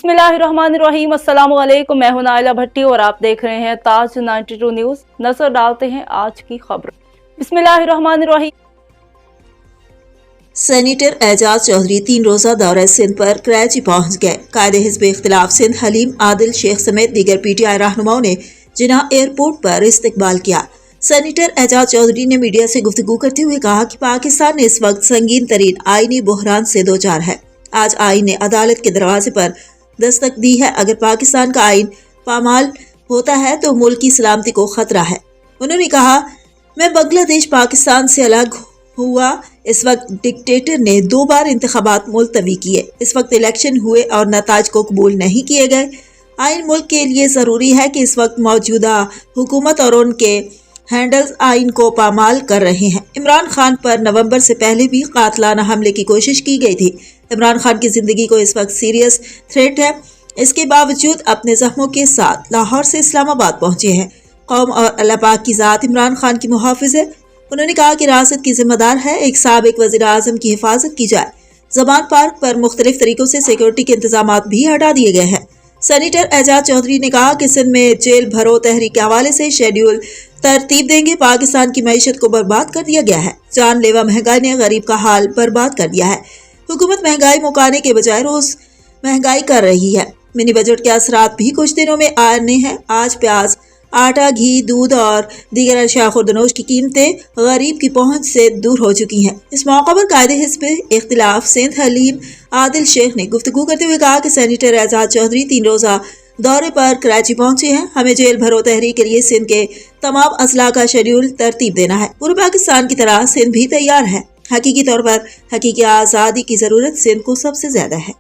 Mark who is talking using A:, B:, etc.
A: बिस्मिल्लाहिर्रहमानिर्रहीम। अस्सलाम वालेकुम। मैं हूं नाइला भट्टी और आप देख रहे हैं ताज 92 न्यूज। नजर डालते हैं आज की खबर। बिस्मिल्लाहिर्रहमानिर्रहीम।
B: सेनेटर एजाज चौधरी 3 रोजा दौरे सिंध पर कराची पहुंच गए। कायदे हिज़्ब इख्तिलाफ सिंध हलीम आदिल शेख समेत दीगर PTI रहनुमाओं ने जिन्ना एयरपोर्ट पर इस्तकबाल किया। सेनेटर एजाज चौधरी ने मीडिया से गुफ्तगू करते हुए कहा कि पाकिस्तान ने इस वक्त संगीन तरीन आईनी बहरान से दो चार है। आज आईन ने अदालत के दरवाजे पर दस्तक दी है। अगर पाकिस्तान का आईन पामाल होता है तो मुल्क की सलामती को खतरा है। उन्होंने कहा, मैं बांग्लादेश पाकिस्तान से अलग हुआ। इस वक्त डिक्टेटर ने 2 बार इंतखाबात मुलतवी किए। इस वक्त इलेक्शन हुए और नताज को कबूल नहीं किए गए। आइन मुल्क के लिए ज़रूरी है कि इस वक्त मौजूदा हुकूमत और उनके हैंडल्स आइन को पामाल कर रहे हैं। इमरान खान पर नवंबर से पहले भी कातलाना हमले की कोशिश की गई थी। इमरान खान की जिंदगी को इस वक्त सीरियस थ्रेट है। इसके बावजूद अपने जख्मों के साथ लाहौर से इस्लामाबाद पहुंचे हैं। कौम और अल्लाह पाक की ज़ात इमरान खान की मुहाफिज है। उन्होंने कहा कि रियासत की जिम्मेदार है एक साबिक वज़ीर आज़म की हिफाजत की जाए। ज़बान पार्क पर मुख्तलिफ तरीकों से सिक्योरिटी के इंतजाम भी हटा दिए गए हैं। सेनेटर एजाज चौधरी ने कहा कि सिंध में जेल भरो तहरीक के हवाले से शेड्यूल तरतीब देंगे। पाकिस्तान की मईशत को बर्बाद कर दिया गया है। जानलेवा महंगाई ने गरीब का हाल बर्बाद कर दिया है। हुकूमत महंगाई मुकाने के बजाय रोज महंगाई कर रही है। मिनी बजट के असरात भी कुछ दिनों में आने हैं। आज प्याज, आटा, घी, दूध और दीगर अशिया खुर्दनोश की कीमतें गरीब की पहुंच से दूर हो चुकी हैं। इस मौका पर कायदे हिज़्ब इख्तिलाफ सिंध हलीम आदिल शेख ने गुफ्तगू करते हुए कहा कि सेनेटर एजाज चौधरी 3 रोजा दौरे पर कराची पहुंचे हैं। हमें जेल भरो तहरीक के लिए सिंध के तमाम अजला का शेड्यूल तरतीब देना है। पूरे पाकिस्तान की तरह सिंध भी तैयार है। हकीकी तौर पर हकीकी आज़ादी की ज़रूरत सिंध को सबसे ज्यादा है।